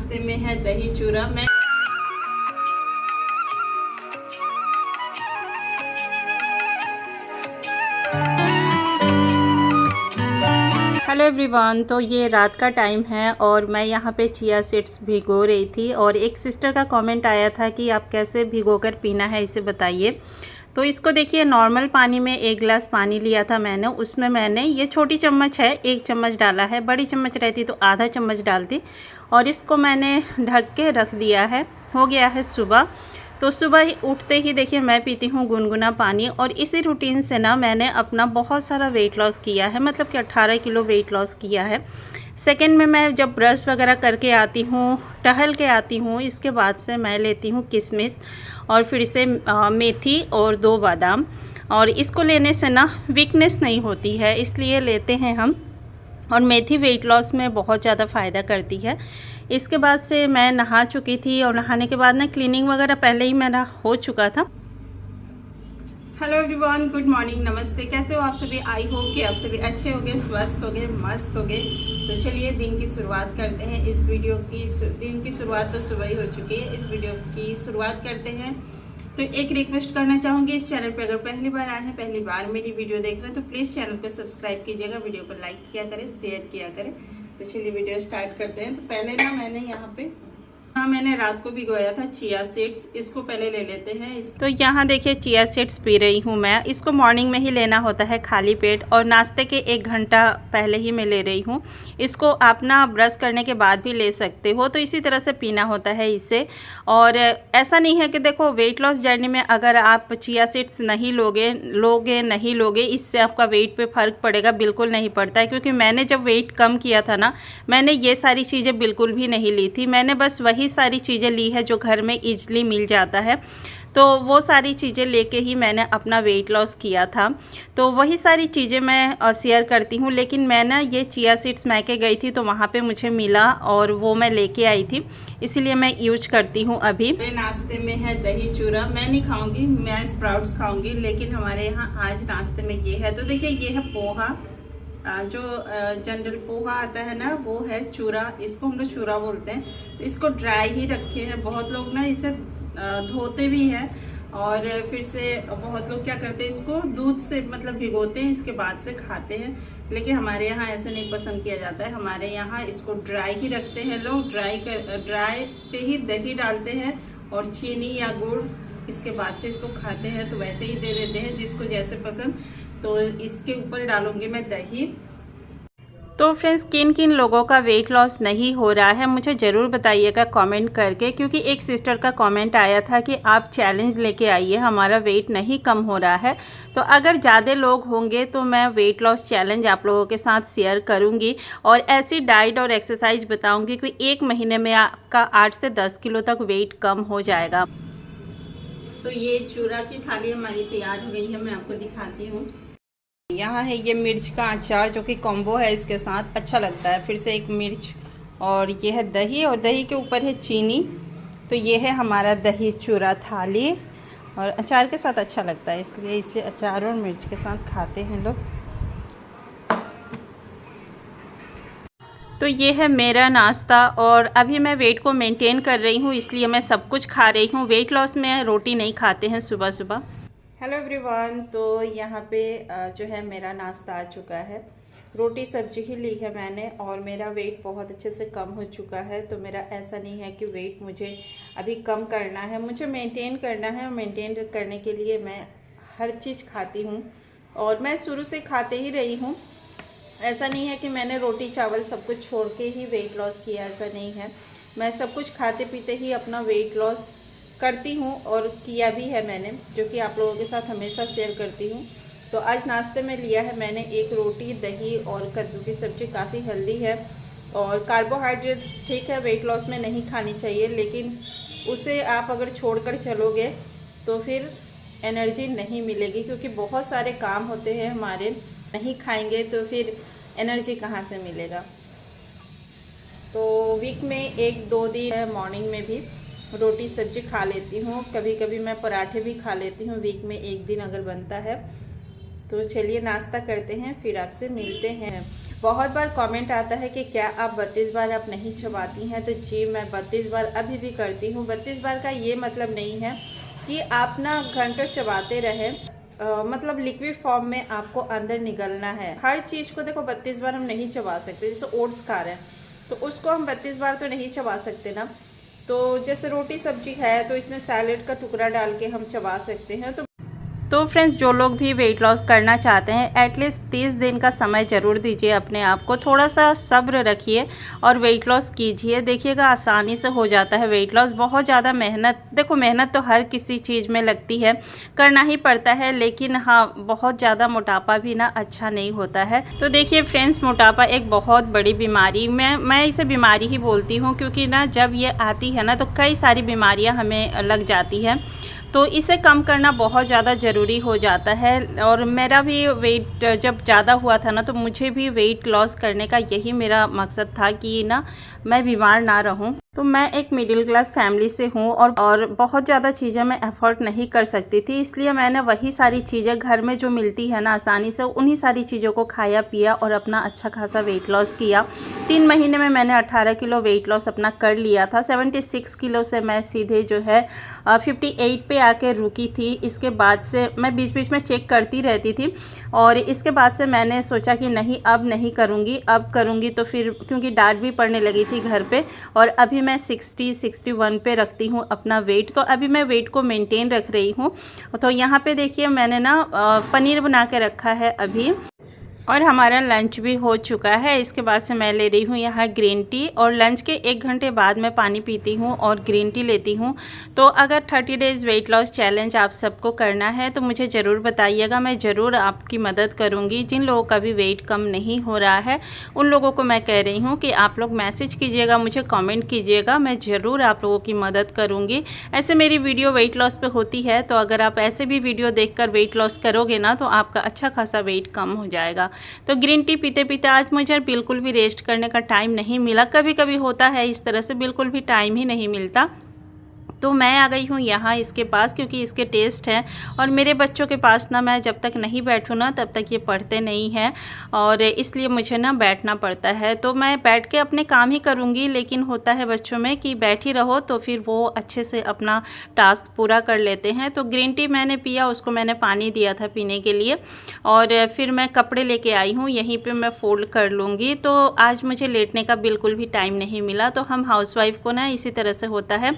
नाश्ते में है दही चूरा। मैं हेलो एवरीवन, तो ये रात का टाइम है और मैं यहाँ पे चिया सीड्स भिगो रही थी और एक सिस्टर का कमेंट आया था कि आप कैसे भिगोकर पीना है इसे बताइए। तो इसको देखिए, नॉर्मल पानी में 1 गिलास पानी लिया था मैंने, उसमें मैंने ये छोटी चम्मच है 1 चम्मच डाला है, बड़ी चम्मच रहती तो आधा चम्मच डालती। और इसको मैंने ढक के रख दिया है। हो गया है सुबह, तो सुबह ही उठते ही देखिए मैं पीती हूँ गुनगुना पानी। और इसी रूटीन से ना मैंने अपना बहुत सारा वेट लॉस किया है, मतलब कि 18 किलो वेट लॉस किया है। सेकंड में मैं जब ब्रश वगैरह करके आती हूँ, टहल के आती हूँ, इसके बाद से मैं लेती हूँ किशमिश और फिर से मेथी और 2 बादाम। और इसको लेने से ना वीकनेस नहीं होती है, इसलिए लेते हैं हम। और मेथी वेट लॉस में बहुत ज़्यादा फ़ायदा करती है। इसके बाद से मैं नहा चुकी थी और नहाने के बाद ना क्लीनिंग वगैरह पहले ही मेरा हो चुका था। हेलो एवरीवन, गुड मॉर्निंग, नमस्ते। कैसे हो आप सभी? आई होप कि आप सभी अच्छे होंगे, स्वस्थ होंगे, मस्त होंगे। तो चलिए दिन की शुरुआत करते हैं। इस वीडियो की दिन की शुरुआत तो सुबह ही हो चुकी है, इस वीडियो की शुरुआत करते हैं। तो एक रिक्वेस्ट करना चाहूँगी, इस चैनल पे अगर पहली बार आए हैं, पहली बार मेरी वीडियो देख रहे हैं, तो प्लीज़ चैनल को सब्सक्राइब कीजिएगा, वीडियो को लाइक किया करें, शेयर किया करें। तो चलिए वीडियो स्टार्ट करते हैं। तो पहले ना मैंने यहाँ पे मैंने रात को भिगोया था चिया सीड्स, इसको पहले ले लेते हैं। तो यहाँ देखिए चिया सीड्स पी रही हूँ मैं। इसको मॉर्निंग में ही लेना होता है खाली पेट, और नाश्ते के 1 घंटा पहले ही मैं ले रही हूँ। इसको आप ना ब्रश करने के बाद भी ले सकते हो, तो इसी तरह से पीना होता है इसे। और ऐसा नहीं है कि देखो वेट लॉस जर्नी में अगर आप चिया सीड्स नहीं लोगे इससे आपका वेट पे फ़र्क पड़ेगा, बिल्कुल नहीं पड़ता है। क्योंकि मैंने जब वेट कम किया था ना, मैंने ये सारी चीज़ें बिल्कुल भी नहीं ली थी। मैंने बस वही सारी चीज़ें ली है जो घर में इजीली मिल जाता है, तो वो सारी चीज़ें लेके ही मैंने अपना वेट लॉस किया था। तो वही सारी चीज़ें मैं शेयर करती हूँ। लेकिन मैं ना ये चिया सीड्स मैके गई थी तो वहाँ पे मुझे मिला और वो मैं लेके आई थी, इसीलिए मैं यूज करती हूँ अभी। मेरे नाश्ते में है दही चूरा। मैं नहीं खाऊंगी, मैं स्प्राउट्स खाऊंगी, लेकिन हमारे यहाँ आज नाश्ते में ये है। तो देखिए ये है पोहा, जो जनरल पोहा आता है ना, वो है चूरा, इसको हम लोग चूरा बोलते हैं। तो इसको ड्राई ही रखे हैं। बहुत लोग ना इसे धोते भी हैं और फिर से बहुत लोग क्या करते हैं, इसको दूध से मतलब भिगोते हैं, इसके बाद से खाते हैं। लेकिन हमारे यहाँ ऐसे नहीं पसंद किया जाता है। हमारे यहाँ इसको ड्राई ही रखते हैं लोग। ड्राई पे ही दही डालते हैं और चीनी या गुड़, इसके बाद से इसको खाते हैं। तो वैसे ही दे देते हैं जिसको जैसे पसंद। तो इसके ऊपर डालूंगी मैं दही। तो फ्रेंड्स, किन किन लोगों का वेट लॉस नहीं हो रहा है मुझे ज़रूर बताइएगा कमेंट करके। क्योंकि एक सिस्टर का कमेंट आया था कि आप चैलेंज लेके आइए, हमारा वेट नहीं कम हो रहा है। तो अगर ज़्यादा लोग होंगे तो मैं वेट लॉस चैलेंज आप लोगों के साथ शेयर करूंगी और ऐसी डाइट और एक्सरसाइज बताऊंगी कि 1 महीने में आपका 8 से 10 किलो तक वेट कम हो जाएगा। तो ये चूरा की थाली हमारी तैयार हो गई है, मैं आपको दिखाती हूँ। यहाँ है ये मिर्च का अचार, जो कि कॉम्बो है, इसके साथ अच्छा लगता है। फिर से एक मिर्च, और ये है दही, और दही के ऊपर है चीनी। तो ये है हमारा दही चूरा थाली, और अचार के साथ अच्छा लगता है, इसलिए इसे अचार और मिर्च के साथ खाते हैं लोग। तो ये है मेरा नाश्ता, और अभी मैं वेट को मेंटेन कर रही हूँ, इसलिए मैं सब कुछ खा रही हूँ। वेट लॉस में रोटी नहीं खाते हैं सुबह सुबह। हेलो एवरीवन, तो यहाँ पे जो है मेरा नाश्ता आ चुका है। रोटी सब्जी ही ली है मैंने, और मेरा वेट बहुत अच्छे से कम हो चुका है। तो मेरा ऐसा नहीं है कि वेट मुझे अभी कम करना है, मुझे मेंटेन करना है। मेंटेन करने के लिए मैं हर चीज़ खाती हूँ, और मैं शुरू से खाते ही रही हूँ। ऐसा नहीं है कि मैंने रोटी चावल सब कुछ छोड़ के ही वेट लॉस किया, ऐसा नहीं है। मैं सब कुछ खाते पीते ही अपना वेट लॉस करती हूँ, और किया भी है मैंने, जो कि आप लोगों के साथ हमेशा शेयर करती हूँ। तो आज नाश्ते में लिया है मैंने 1 रोटी, दही और कद्दू की सब्ज़ी। काफ़ी हेल्दी है, और कार्बोहाइड्रेट्स ठीक है वेट लॉस में नहीं खानी चाहिए, लेकिन उसे आप अगर छोड़कर चलोगे तो फिर एनर्जी नहीं मिलेगी। क्योंकि बहुत सारे काम होते हैं हमारे, नहीं खाएंगे तो फिर एनर्जी कहाँ से मिलेगा। तो वीक में 1-2 दिन मॉर्निंग में भी रोटी सब्जी खा लेती हूँ। कभी कभी मैं पराठे भी खा लेती हूँ, वीक में 1 दिन अगर बनता है। तो चलिए नाश्ता करते हैं, फिर आपसे मिलते हैं। बहुत बार कमेंट आता है कि क्या आप 32 बार आप नहीं चबाती हैं, तो जी मैं 32 बार अभी भी करती हूँ। 32 बार का ये मतलब नहीं है कि आप ना घंटों चबाते रहें, मतलब लिक्विड फॉर्म में आपको अंदर निगलना है। हर चीज़ को देखो 32 बार हम नहीं चबा सकते। जैसे ओट्स खा रहे हैं तो उसको हम 32 बार तो नहीं चबा सकते ना। तो जैसे रोटी सब्जी है तो इसमें सैलेड का टुकड़ा डाल के हम चबा सकते हैं। तो फ्रेंड्स, जो लोग भी वेट लॉस करना चाहते हैं एटलीस्ट 30 दिन का समय ज़रूर दीजिए अपने आप को, थोड़ा सा सब्र रखिए और वेट लॉस कीजिए। देखिएगा आसानी से हो जाता है वेट लॉस। बहुत ज़्यादा मेहनत, देखो मेहनत तो हर किसी चीज़ में लगती है, करना ही पड़ता है, लेकिन हाँ बहुत ज़्यादा मोटापा भी ना अच्छा नहीं होता है। तो देखिए फ्रेंड्स, मोटापा एक बहुत बड़ी बीमारी, मैं इसे बीमारी ही बोलती हूँ, क्योंकि ना जब ये आती है ना तो कई सारी बीमारियाँ हमें लग जाती हैं। तो इसे कम करना बहुत ज़्यादा ज़रूरी हो जाता है। और मेरा भी वेट जब ज़्यादा हुआ था ना तो मुझे भी वेट लॉस करने का यही मेरा मकसद था कि ना मैं बीमार ना रहूं। तो मैं एक मिडिल क्लास फैमिली से हूं और बहुत ज़्यादा चीज़ें मैं अफोर्ड नहीं कर सकती थी, इसलिए मैंने वही सारी चीज़ें घर में जो मिलती है ना आसानी से, उन्हीं सारी चीज़ों को खाया पिया और अपना अच्छा खासा वेट लॉस किया। 3 महीने में मैंने 18 किलो वेट लॉस अपना कर लिया था। 76 किलो से मैं सीधे जो है 58 पे आके रुकी थी। इसके बाद से मैं बीच बीच में चेक करती रहती थी और इसके बाद से मैंने सोचा कि नहीं अब नहीं करूँगी, अब करूँगी तो फिर, क्योंकि डांट भी पड़ने लगी थी घर पे। और अभी मैं 61 पे रखती हूँ अपना वेट। तो अभी मैं वेट को मेंटेन रख रही हूँ। तो यहाँ पे देखिए मैंने ना पनीर बना के रखा है अभी, और हमारा लंच भी हो चुका है। इसके बाद से मैं ले रही हूँ यहाँ ग्रीन टी, और लंच के 1 घंटे बाद मैं पानी पीती हूँ और ग्रीन टी लेती हूँ। तो अगर 30 डेज़ वेट लॉस चैलेंज आप सबको करना है तो मुझे ज़रूर बताइएगा, मैं ज़रूर आपकी मदद करूँगी। जिन लोगों का भी वेट कम नहीं हो रहा है उन लोगों को मैं कह रही हूँ कि आप लोग मैसेज कीजिएगा, मुझे कमेंट कीजिएगा, मैं ज़रूर आप लोगों की मदद करूँगी। ऐसे मेरी वीडियो वेट लॉस पे होती है, तो अगर आप ऐसे भी वीडियो देखकर वेट लॉस करोगे ना तो आपका अच्छा खासा वेट कम हो जाएगा। तो ग्रीन टी पीते पीते आज मुझे बिल्कुल भी रेस्ट करने का टाइम नहीं मिला। कभी कभी होता है इस तरह से, बिल्कुल भी टाइम ही नहीं मिलता। तो मैं आ गई हूँ यहाँ इसके पास, क्योंकि इसके टेस्ट हैं। और मेरे बच्चों के पास ना मैं जब तक नहीं बैठूँ ना तब तक ये पढ़ते नहीं हैं, और इसलिए मुझे ना बैठना पड़ता है। तो मैं बैठ के अपने काम ही करूँगी, लेकिन होता है बच्चों में कि बैठी रहो तो फिर वो अच्छे से अपना टास्क पूरा कर लेते हैं। तो ग्रीन टी मैंने पिया, उसको मैंने पानी दिया था पीने के लिए, और फिर मैं कपड़े लेके आई हूँ, यहीं पर मैं फ़ोल्ड कर लूँगी। तो आज मुझे लेटने का बिल्कुल भी टाइम नहीं मिला। तो हम हाउसवाइफ को ना इसी तरह से होता है,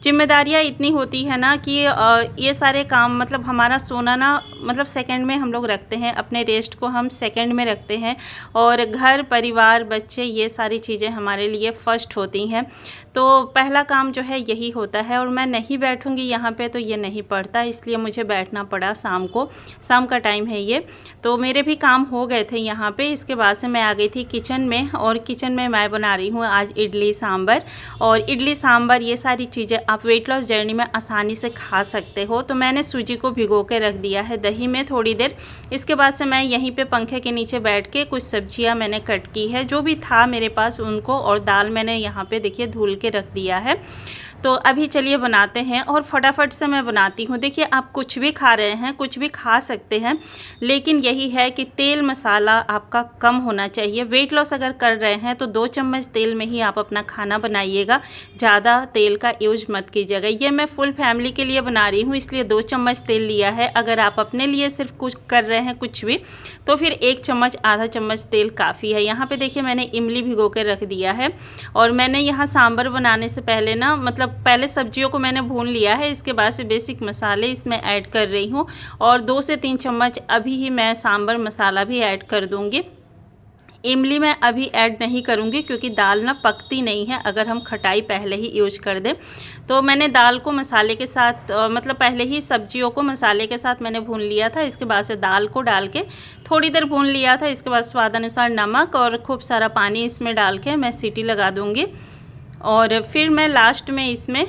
जिम्मेदारियाँ इतनी होती है ना कि ये सारे काम, मतलब हमारा सोना ना मतलब सेकंड में हम लोग रखते हैं, अपने रेस्ट को हम सेकंड में रखते हैं, और घर परिवार बच्चे ये सारी चीज़ें हमारे लिए फर्स्ट होती हैं। तो पहला काम जो है यही होता है, और मैं नहीं बैठूंगी यहाँ पे तो ये नहीं पड़ता, इसलिए मुझे बैठना पड़ा शाम को। शाम का टाइम है ये। तो मेरे भी काम हो गए थे यहाँ पे। इसके बाद से मैं आ गई थी किचन में, और किचन में मैं बना रही हूँ आज इडली सांभर। और इडली सांभर ये सारी चीज़ें आप वेट लॉस जर्नी में आसानी से खा सकते हो। तो मैंने सूजी को भिगो के रख दिया है दही में थोड़ी देर। इसके बाद से मैं यहीं पे पंखे के नीचे बैठ के कुछ सब्जियां मैंने कट की है, जो भी था मेरे पास उनको, और दाल मैंने यहाँ पे देखिए धुल के रख दिया है। तो अभी चलिए बनाते हैं, और फटाफट से मैं बनाती हूँ। देखिए आप कुछ भी खा रहे हैं, कुछ भी खा सकते हैं, लेकिन यही है कि तेल मसाला आपका कम होना चाहिए। वेट लॉस अगर कर रहे हैं तो 2 चम्मच तेल में ही आप अपना खाना बनाइएगा, ज़्यादा तेल का यूज मत कीजिएगा। ये मैं फुल फैमिली के लिए बना रही हूँ, इसलिए 2 चम्मच तेल लिया है। अगर आप अपने लिए सिर्फ कुछ कर रहे हैं कुछ भी, तो फिर 1 चम्मच आधा चम्मच तेल काफ़ी है। यहाँ पे देखिए मैंने इमली भिगो के रख दिया है, और मैंने यहाँ सांभर बनाने से पहले ना, मतलब पहले सब्जियों को मैंने भून लिया है। इसके बाद से बेसिक मसाले इसमें ऐड कर रही हूँ, और 2 से 3 चम्मच अभी ही मैं सांभर मसाला भी ऐड कर दूँगी। इमली मैं अभी ऐड नहीं करूँगी, क्योंकि दाल ना पकती नहीं है अगर हम खटाई पहले ही यूज कर दें। तो मैंने दाल को मसाले के साथ मतलब पहले ही सब्जियों को मसाले के साथ मैंने भून लिया था। इसके बाद से दाल को डाल के थोड़ी देर भून लिया था। इसके बाद स्वादानुसार नमक और खूब सारा पानी इसमें डाल के मैं सीटी लगा दूँगी, और फिर मैं लास्ट में इसमें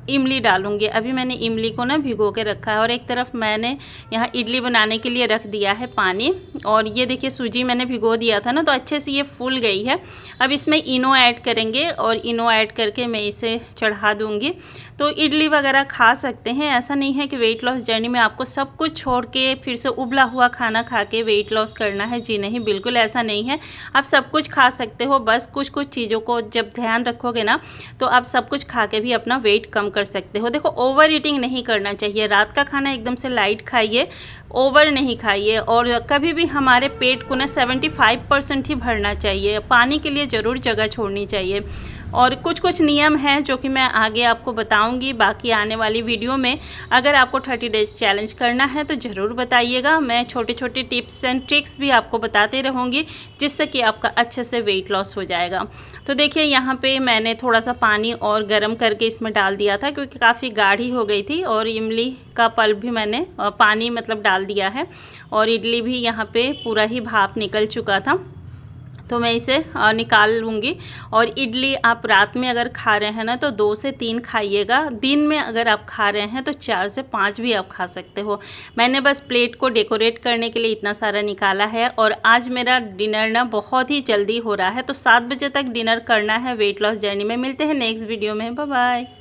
इमली डालूँगी। अभी मैंने इमली को ना भिगो के रखा है और एक तरफ मैंने यहाँ इडली बनाने के लिए रख दिया है पानी। और ये देखिए सूजी मैंने भिगो दिया था ना, तो अच्छे से ये फूल गई है। अब इसमें इनो ऐड करेंगे और इनो ऐड करके मैं इसे चढ़ा दूँगी। तो इडली वगैरह खा सकते हैं, ऐसा नहीं है कि वेट लॉस जर्नी में आपको सब कुछ छोड़ के फिर से उबला हुआ खाना खा के वेट लॉस करना है। जी नहीं, बिल्कुल ऐसा नहीं है। आप सब कुछ खा सकते हो, बस कुछ कुछ चीज़ों को जब ध्यान रखोगे ना तो आप सब कुछ खा के भी अपना वेट कम कर सकते हो। देखो, ओवर ईटिंग नहीं करना चाहिए। रात का खाना एकदम से लाइट खाइए, ओवर नहीं खाइए। और कभी भी हमारे पेट को ना 75% ही भरना चाहिए। पानी के लिए ज़रूर जगह छोड़नी चाहिए। और कुछ कुछ नियम हैं जो कि मैं आगे आपको बताऊंगी बाकी आने वाली वीडियो में। अगर आपको 30 डेज चैलेंज करना है तो ज़रूर बताइएगा। मैं छोटे छोटे टिप्स एंड ट्रिक्स भी आपको बताते रहूँगी जिससे कि आपका अच्छे से वेट लॉस हो जाएगा। तो देखिए यहाँ पे मैंने थोड़ा सा पानी और गर्म करके इसमें डाल दिया था क्योंकि काफ़ी गाढ़ी हो गई थी। और इमली का पल्प भी मैंने पानी मतलब डाल दिया है। और इडली भी यहाँ पे पूरा ही भाप निकल चुका था, तो मैं इसे निकाल लूँगी। और इडली आप रात में अगर खा रहे हैं ना तो 2 से 3 खाइएगा। दिन में अगर आप खा रहे हैं तो 4 से 5 भी आप खा सकते हो। मैंने बस प्लेट को डेकोरेट करने के लिए इतना सारा निकाला है। और आज मेरा डिनर ना बहुत ही जल्दी हो रहा है, तो 7 बजे तक डिनर करना है वेट लॉस जर्नी में। मिलते हैं नेक्स्ट वीडियो में, बाय बाय।